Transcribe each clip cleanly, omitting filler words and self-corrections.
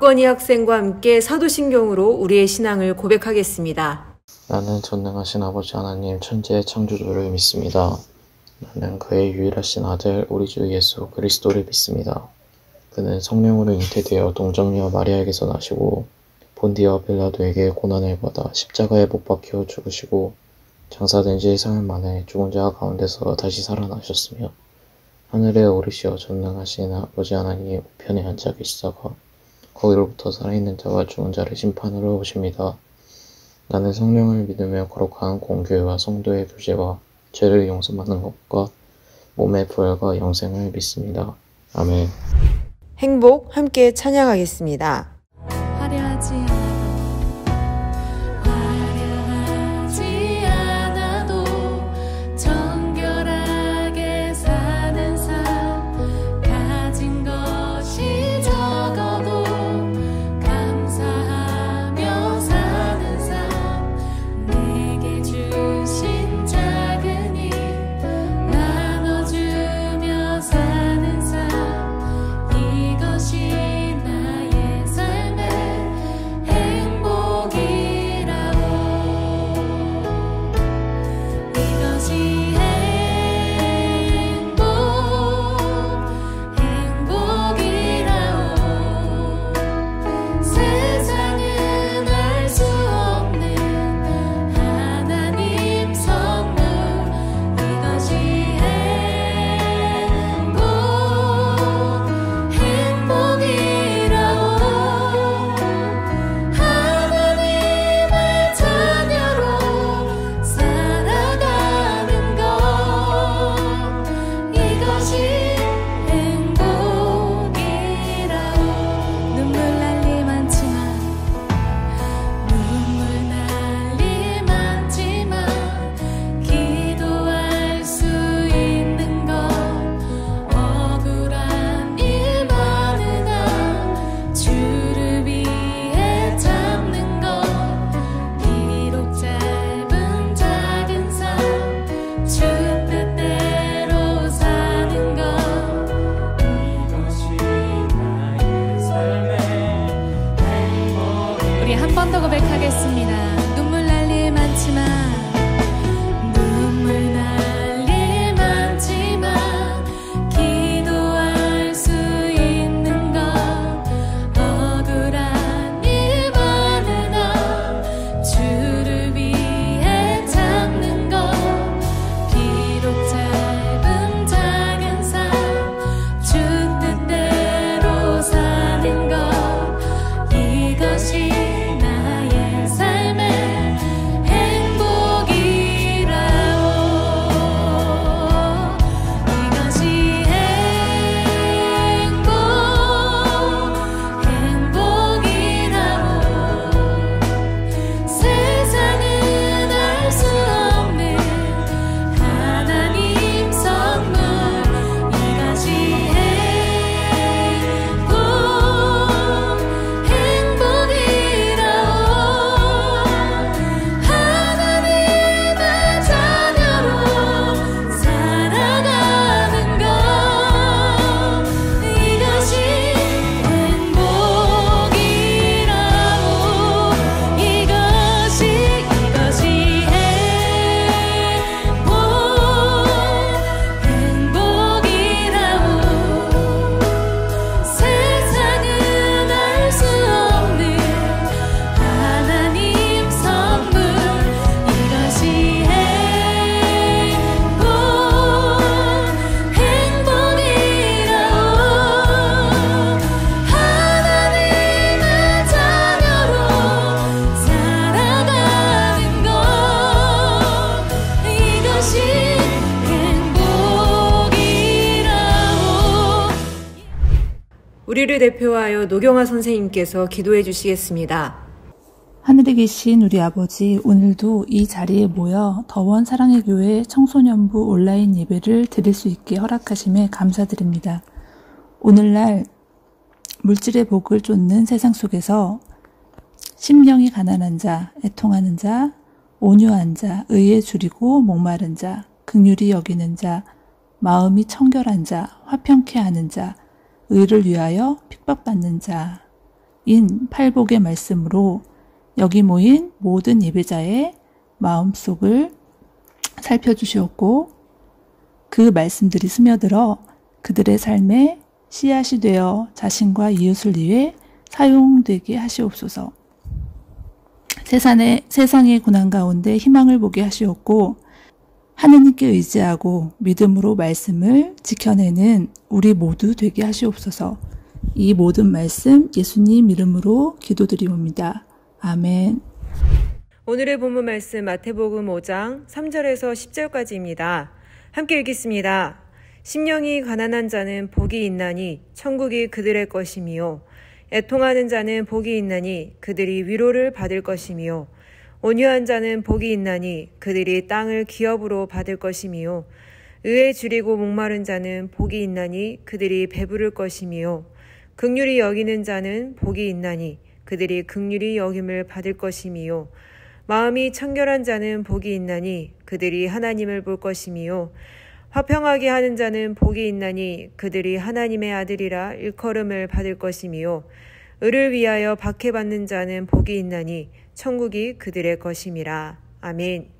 김수건이 학생과 함께 사도신경으로 우리의 신앙을 고백하겠습니다. 나는 전능하신 아버지 하나님 천지의 창조주를 믿습니다. 나는 그의 유일하신 아들 우리 주 예수 그리스도를 믿습니다. 그는 성령으로 잉태되어 동정녀 마리아에게서 나시고 본디어 빌라도에게 고난을 받아 십자가에 못 박혀 죽으시고 장사된 지 사흘 만에 죽은 자 가운데서 다시 살아나셨으며 하늘에 오르시어 전능하신 아버지 하나님 우편에 앉아 계시다가 거기로부터 살아있는 자와 죽은 자를 심판으로 오십니다. 나는 성령을 믿으며 거룩한 공교회와 성도의 교제와 죄를 용서받는 것과 몸의 부활과 영생을 믿습니다. 아멘. 행복 함께 찬양하겠습니다. 화려하지 않아도 정결하게 사는 삶 가진 것이 적어도 감사하며 사는 삶 내게 주신 작은 일 나눠주며 사는 삶 이것이 나의 삶의 행복이라오. 이것이 행복이라오. 세상은 알 수 없는 하나님 선물 이것이 행복이라오. 하나님의 자녀로 살아가는 것 이것이 행복이라오. 눈물 날 일 많지만 기도할 수 있는 것 억울한 일 많으나 주를 위해 참는 것 비록 짧은 작은 삶 주 뜻대로 사는 것 이것이 나의 삶의 행복. 우리 한 번 더 고백하겠습니다. 눈물 날 일 많지만 기도할 수 있는 것 억울한 일 많으나 주를 위해 참는 것 비록 짧은 작은 삶 주 뜻대로 사는 것 이것이 나의 삶의 행복이라오. 이것이 행복이라오. 세상은 알 수 없는 하나님 선물 이것이 행복이라오. 하나님의 자녀로 살아가는 것 이것이 행복이라오. 이것이 행복이라오. 세상은 알 수 없는 하나님 선물 이것이 행복이라오. 하나님의 자녀로 살아가는 것 이것이 행복이라오. 우리를 대표하여 노경아 선생님께서 기도해 주시겠습니다. 하늘에 계신 우리 아버지, 오늘도 이 자리에 모여 더원 사랑의 교회 청소년부 온라인 예배를 드릴 수 있게 허락하심에 감사드립니다. 오늘날 물질의 복을 쫓는 세상 속에서 심령이 가난한 자, 애통하는 자, 온유한 자, 의에 줄이고 목마른 자, 긍휼히 여기는 자, 마음이 청결한 자, 화평케 하는 자, 의를 위하여 핍박받는 자, 근거인 팔복의 말씀으로 여기 모인 모든 예배자의 마음속을 살펴주시었고 그 말씀들이 스며들어 그들의 삶에 씨앗이 되어 자신과 이웃을 위해 사용되게 하시옵소서. 세상의 고난 가운데 희망을 보게 하시옵고 하느님께 의지하고 믿음으로 말씀을 지켜내는 우리 모두 되게 하시옵소서. 이 모든 말씀 예수님 이름으로 기도드리옵니다. 아멘. 오늘의 본문 말씀 마태복음 5장 3절에서 10절까지입니다. 함께 읽겠습니다. 심령이 가난한 자는 복이 있나니 천국이 그들의 것이미요. 애통하는 자는 복이 있나니 그들이 위로를 받을 것이미요. 온유한 자는 복이 있나니 그들이 땅을 기업으로 받을 것이미요. 의에 줄이고 목마른 자는 복이 있나니 그들이 배부를 것이미요. 긍휼히 여기는 자는 복이 있나니 그들이 긍휼히 여김을 받을 것이미요. 마음이 청결한 자는 복이 있나니 그들이 하나님을 볼 것이미요. 화평하게 하는 자는 복이 있나니 그들이 하나님의 아들이라 일컬음을 받을 것이미요. 의를 위하여 박해받는 자는 복이 있나니 천국이 그들의 것임이라. 아멘.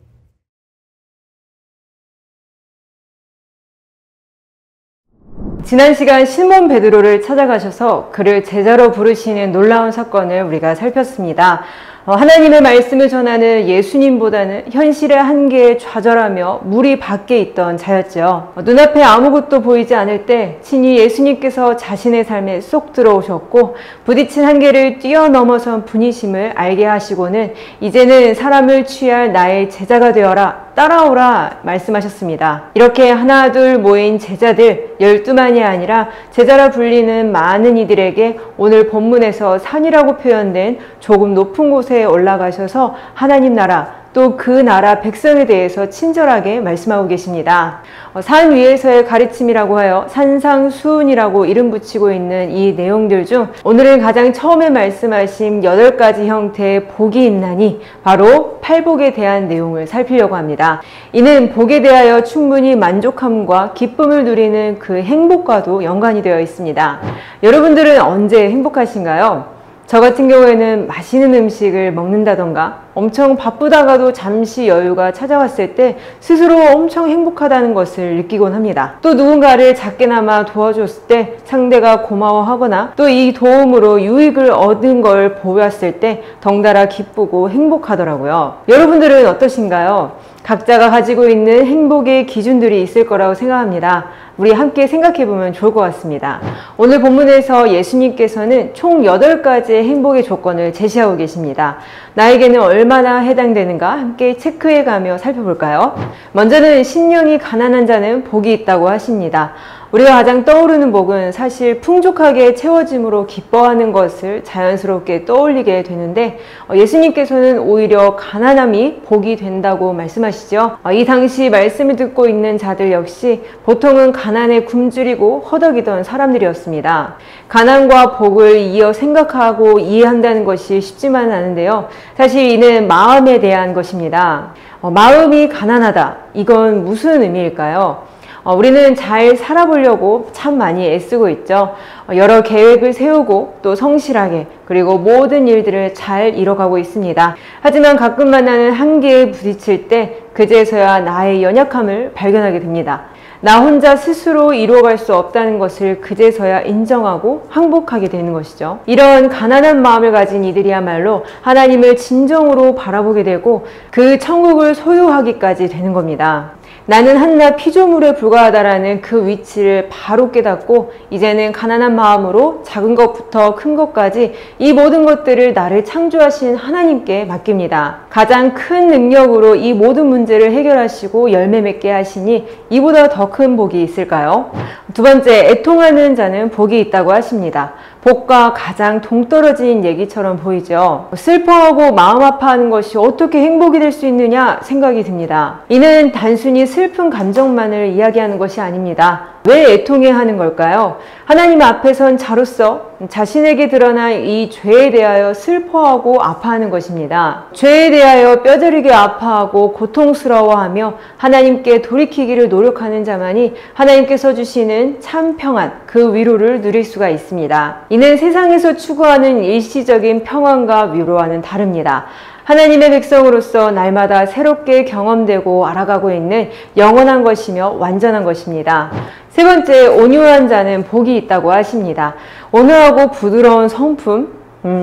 지난 시간 시몬 베드로를 찾아가셔서 그를 제자로 부르시는 놀라운 사건을 우리가 살폈습니다. 하나님의 말씀을 전하는 예수님보다는 현실의 한계에 좌절하며 무리 밖에 있던 자였죠. 눈앞에 아무것도 보이지 않을 때 친히 예수님께서 자신의 삶에 쏙 들어오셨고 부딪힌 한계를 뛰어넘어선 분이심을 알게 하시고는 이제는 사람을 취할 나의 제자가 되어라, 따라오라 말씀하셨습니다. 이렇게 하나 둘 모인 제자들 12만이 아니라 제자라 불리는 많은 이들에게 오늘 본문에서 산이라고 표현된 조금 높은 곳에 올라가셔서 하나님 나라 또 그 나라 백성에 대해서 친절하게 말씀하고 계십니다. 산 위에서의 가르침이라고 하여 산상수훈이라고 이름 붙이고 있는 이 내용들 중 오늘은 가장 처음에 말씀하신 8가지 형태의 복이 있나니 바로 팔복에 대한 내용을 살피려고 합니다. 이는 복에 대하여 충분히 만족함과 기쁨을 누리는 그 행복과도 연관이 되어 있습니다. 여러분들은 언제 행복하신가요? 저 같은 경우에는 맛있는 음식을 먹는다던가 엄청 바쁘다가도 잠시 여유가 찾아왔을 때 스스로 엄청 행복하다는 것을 느끼곤 합니다. 또 누군가를 작게나마 도와줬을 때 상대가 고마워하거나 또 이 도움으로 유익을 얻은 걸 보았을 때 덩달아 기쁘고 행복하더라고요. 여러분들은 어떠신가요? 각자가 가지고 있는 행복의 기준들이 있을 거라고 생각합니다. 우리 함께 생각해보면 좋을 것 같습니다. 오늘 본문에서 예수님께서는 총 8가지의 행복의 조건을 제시하고 계십니다. 나에게는 얼마나 해당되는가 함께 체크해가며 살펴볼까요? 먼저는 심령이 가난한 자는 복이 있다고 하십니다. 우리가 가장 떠오르는 복은 사실 풍족하게 채워짐으로 기뻐하는 것을 자연스럽게 떠올리게 되는데 예수님께서는 오히려 가난함이 복이 된다고 말씀하시죠. 이 당시 말씀을 듣고 있는 자들 역시 보통은 가난에 굶주리고 허덕이던 사람들이었습니다. 가난과 복을 이어 생각하고 이해한다는 것이 쉽지만은 않은데요. 사실 이는 마음에 대한 것입니다. 마음이 가난하다. 이건 무슨 의미일까요? 우리는 잘 살아보려고 참 많이 애쓰고 있죠. 여러 계획을 세우고 또 성실하게 그리고 모든 일들을 잘 이뤄가고 있습니다. 하지만 가끔 만나는 한계에 부딪힐 때 그제서야 나의 연약함을 발견하게 됩니다. 나 혼자 스스로 이루어갈 수 없다는 것을 그제서야 인정하고 항복하게 되는 것이죠. 이런 가난한 마음을 가진 이들이야말로 하나님을 진정으로 바라보게 되고 그 천국을 소유하기까지 되는 겁니다. 나는 한낱 피조물에 불과하다라는 그 위치를 바로 깨닫고 이제는 가난한 마음으로 작은 것부터 큰 것까지 이 모든 것들을 나를 창조하신 하나님께 맡깁니다. 가장 큰 능력으로 이 모든 문제를 해결하시고 열매 맺게 하시니 이보다 더 큰 복이 있을까요? 두 번째, 애통하는 자는 복이 있다고 하십니다. 복과 가장 동떨어진 얘기처럼 보이죠. 슬퍼하고 마음 아파하는 것이 어떻게 행복이 될 수 있느냐 생각이 듭니다. 이는 단순히 슬픈 감정만을 이야기하는 것이 아닙니다. 왜 애통해 하는 걸까요? 하나님 앞에 선 자로서 자신에게 드러난 이 죄에 대하여 슬퍼하고 아파하는 것입니다. 죄에 대하여 뼈저리게 아파하고 고통스러워하며 하나님께 돌이키기를 노력하는 자만이 하나님께서 주시는 참 평안, 그 위로를 누릴 수가 있습니다. 이는 세상에서 추구하는 일시적인 평안과 위로와는 다릅니다. 하나님의 백성으로서 날마다 새롭게 경험되고 알아가고 있는 영원한 것이며 완전한 것입니다. 세 번째, 온유한 자는 복이 있다고 하십니다. 온화하고 부드러운 성품,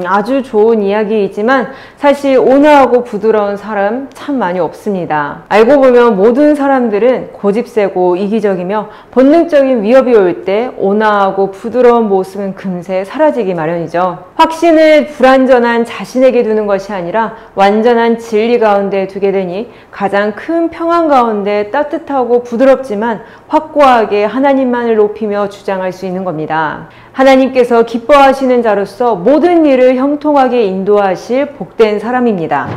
아주 좋은 이야기이지만 사실 온화하고 부드러운 사람 참 많이 없습니다. 알고 보면 모든 사람들은 고집세고 이기적이며 본능적인 위협이 올 때 온화하고 부드러운 모습은 금세 사라지기 마련이죠. 확신을 불완전한 자신에게 두는 것이 아니라 완전한 진리 가운데 두게 되니 가장 큰 평안 가운데 따뜻하고 부드럽지만 확고하게 하나님만을 높이며 주장할 수 있는 겁니다. 하나님께서 기뻐하시는 자로서 모든 일을 형통하게 인도하실 복된 사람입니다.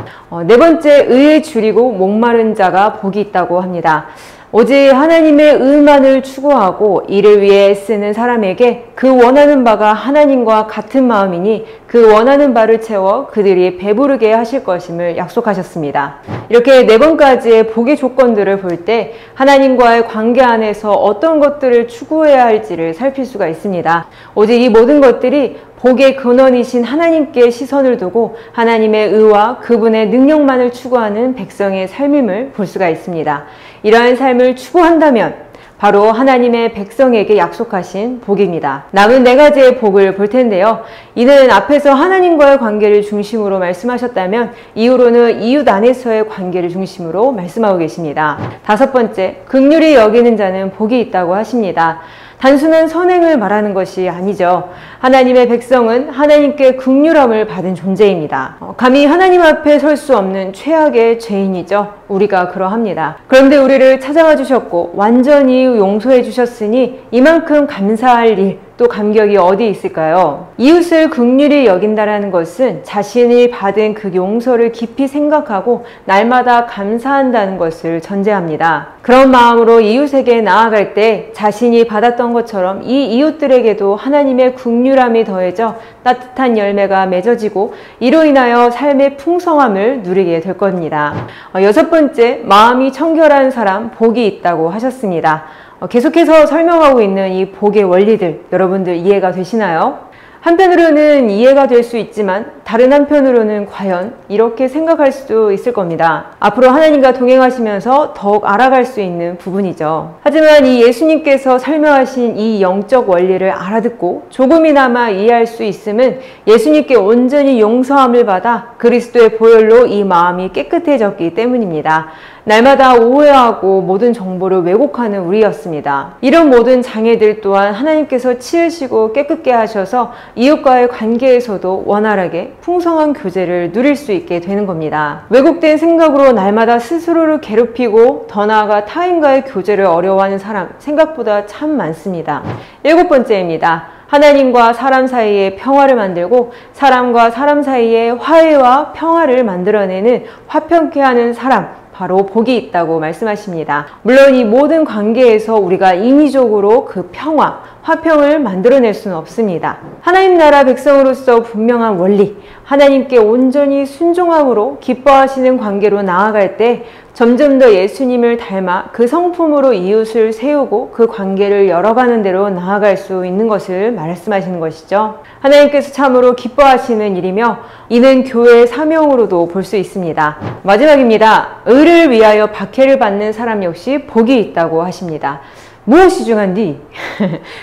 네 번째, 의에 줄이고 목마른 자가 복이 있다고 합니다. 오직 하나님의 의만을 추구하고 이를 위해 애쓰는 사람에게 그 원하는 바가 하나님과 같은 마음이니 그 원하는 바를 채워 그들이 배부르게 하실 것임을 약속하셨습니다. 이렇게 네 번까지의 복의 조건들을 볼 때 하나님과의 관계 안에서 어떤 것들을 추구해야 할지를 살필 수가 있습니다. 오직 이 모든 것들이 복의 근원이신 하나님께 시선을 두고 하나님의 의와 그분의 능력만을 추구하는 백성의 삶임을 볼 수가 있습니다. 이러한 삶을 추구한다면 바로 하나님의 백성에게 약속하신 복입니다. 남은 네 가지의 복을 볼 텐데요. 이는 앞에서 하나님과의 관계를 중심으로 말씀하셨다면 이후로는 이웃 안에서의 관계를 중심으로 말씀하고 계십니다. 다섯 번째, 긍휼히 여기는 자는 복이 있다고 하십니다. 단순한 선행을 말하는 것이 아니죠. 하나님의 백성은 하나님께 긍휼함을 받은 존재입니다. 감히 하나님 앞에 설 수 없는 최악의 죄인이죠. 우리가 그러합니다. 그런데 우리를 찾아와 주셨고 완전히 용서해 주셨으니 이만큼 감사할 일, 또 감격이 어디 있을까요? 이웃을 긍휼히 여긴다라는 것은 자신이 받은 그 용서를 깊이 생각하고 날마다 감사한다는 것을 전제합니다. 그런 마음으로 이웃에게 나아갈 때 자신이 받았던 것처럼 이 이웃들에게도 하나님의 긍휼함이 더해져 따뜻한 열매가 맺어지고 이로 인하여 삶의 풍성함을 누리게 될 겁니다. 여섯 번째, 마음이 청결한 사람 복이 있다고 하셨습니다. 계속해서 설명하고 있는 이 복의 원리들 여러분들 이해가 되시나요? 한편으로는 이해가 될 수 있지만 다른 한편으로는 과연 이렇게 생각할 수도 있을 겁니다. 앞으로 하나님과 동행하시면서 더욱 알아갈 수 있는 부분이죠. 하지만 이 예수님께서 설명하신 이 영적 원리를 알아듣고 조금이나마 이해할 수 있음은 예수님께 온전히 용서함을 받아 그리스도의 보혈로 이 마음이 깨끗해졌기 때문입니다. 날마다 오해하고 모든 정보를 왜곡하는 우리였습니다. 이런 모든 장애들 또한 하나님께서 치우시고 깨끗게 하셔서 이웃과의 관계에서도 원활하게 풍성한 교제를 누릴 수 있게 되는 겁니다. 왜곡된 생각으로 날마다 스스로를 괴롭히고 더 나아가 타인과의 교제를 어려워하는 사람 생각보다 참 많습니다. 일곱 번째입니다. 하나님과 사람 사이에 평화를 만들고 사람과 사람 사이에 화해와 평화를 만들어내는 화평케 하는 사람, 바로 복이 있다고 말씀하십니다. 물론 이 모든 관계에서 우리가 인위적으로 그 평화, 화평을 만들어낼 수는 없습니다. 하나님 나라 백성으로서 분명한 원리, 하나님께 온전히 순종함으로 기뻐하시는 관계로 나아갈 때 점점 더 예수님을 닮아 그 성품으로 이웃을 세우고 그 관계를 열어가는 대로 나아갈 수 있는 것을 말씀하시는 것이죠. 하나님께서 참으로 기뻐하시는 일이며 이는 교회의 사명으로도 볼 수 있습니다. 마지막입니다. 의를 위하여 박해를 받는 사람 역시 복이 있다고 하십니다. 무엇이 중요한디?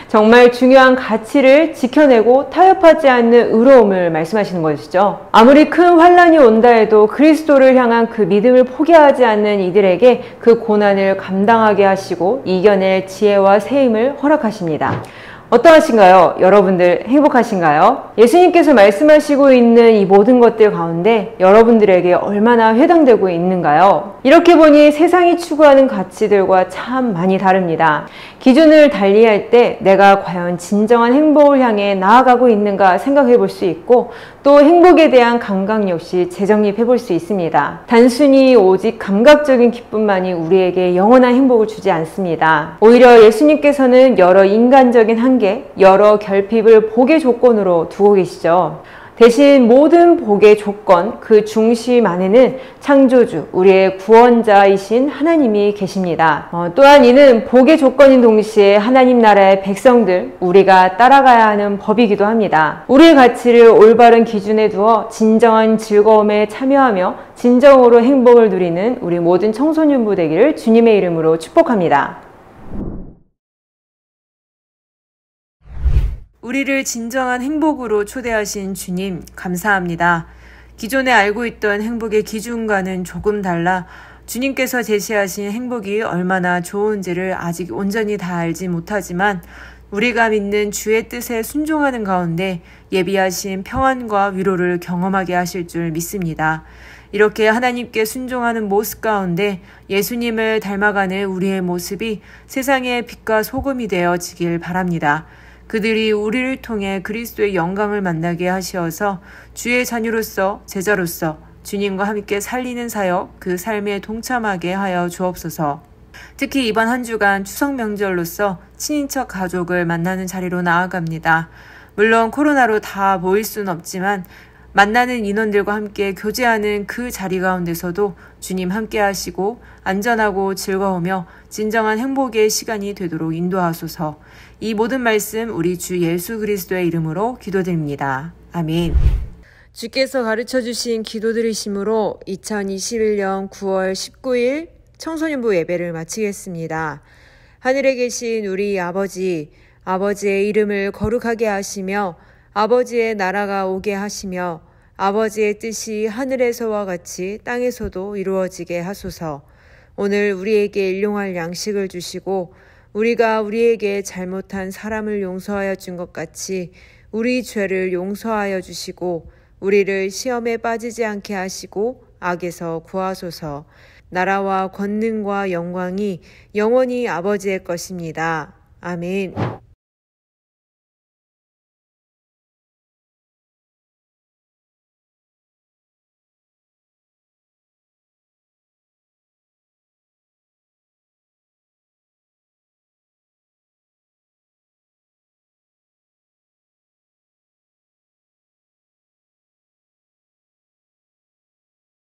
정말 중요한 가치를 지켜내고 타협하지 않는 의로움을 말씀하시는 것이죠. 아무리 큰 환란이 온다 해도 그리스도를 향한 그 믿음을 포기하지 않는 이들에게 그 고난을 감당하게 하시고 이겨낼 지혜와 세임을 허락하십니다. 어떠하신가요? 여러분들 행복하신가요? 예수님께서 말씀하시고 있는 이 모든 것들 가운데 여러분들에게 얼마나 해당되고 있는가요? 이렇게 보니 세상이 추구하는 가치들과 참 많이 다릅니다. 기준을 달리할 때 내가 과연 진정한 행복을 향해 나아가고 있는가 생각해 볼 수 있고 또 행복에 대한 감각 역시 재정립해 볼 수 있습니다. 단순히 오직 감각적인 기쁨만이 우리에게 영원한 행복을 주지 않습니다. 오히려 예수님께서는 여러 인간적인 한계, 여러 결핍을 복의 조건으로 두고 계시죠. 대신 모든 복의 조건, 그 중심 안에는 창조주, 우리의 구원자이신 하나님이 계십니다. 또한 이는 복의 조건인 동시에 하나님 나라의 백성들, 우리가 따라가야 하는 법이기도 합니다. 우리의 가치를 올바른 기준에 두어 진정한 즐거움에 참여하며 진정으로 행복을 누리는 우리 모든 청소년부 되기를 주님의 이름으로 축복합니다. 우리를 진정한 행복으로 초대하신 주님, 감사합니다. 기존에 알고 있던 행복의 기준과는 조금 달라 주님께서 제시하신 행복이 얼마나 좋은지를 아직 온전히 다 알지 못하지만 우리가 믿는 주의 뜻에 순종하는 가운데 예비하신 평안과 위로를 경험하게 하실 줄 믿습니다. 이렇게 하나님께 순종하는 모습 가운데 예수님을 닮아가는 우리의 모습이 세상의 빛과 소금이 되어지길 바랍니다. 그들이 우리를 통해 그리스도의 영광을 만나게 하시어서 주의 자녀로서 제자로서 주님과 함께 살리는 사역, 그 삶에 동참하게 하여 주옵소서. 특히 이번 한 주간 추석 명절로서 친인척 가족을 만나는 자리로 나아갑니다. 물론 코로나로 다 모일 수는 없지만 만나는 인원들과 함께 교제하는 그 자리 가운데서도 주님 함께 하시고 안전하고 즐거우며 진정한 행복의 시간이 되도록 인도하소서. 이 모든 말씀 우리 주 예수 그리스도의 이름으로 기도드립니다. 아멘. 주께서 가르쳐 주신 기도드리심으로 2021년 9월 19일 청소년부 예배를 마치겠습니다. 하늘에 계신 우리 아버지, 아버지의 이름을 거룩하게 하시며 아버지의 나라가 오게 하시며 아버지의 뜻이 하늘에서와 같이 땅에서도 이루어지게 하소서. 오늘 우리에게 일용할 양식을 주시고 우리가 우리에게 잘못한 사람을 용서하여 준 것 같이 우리 죄를 용서하여 주시고 우리를 시험에 빠지지 않게 하시고 악에서 구하소서. 나라와 권능과 영광이 영원히 아버지의 것입니다. 아멘.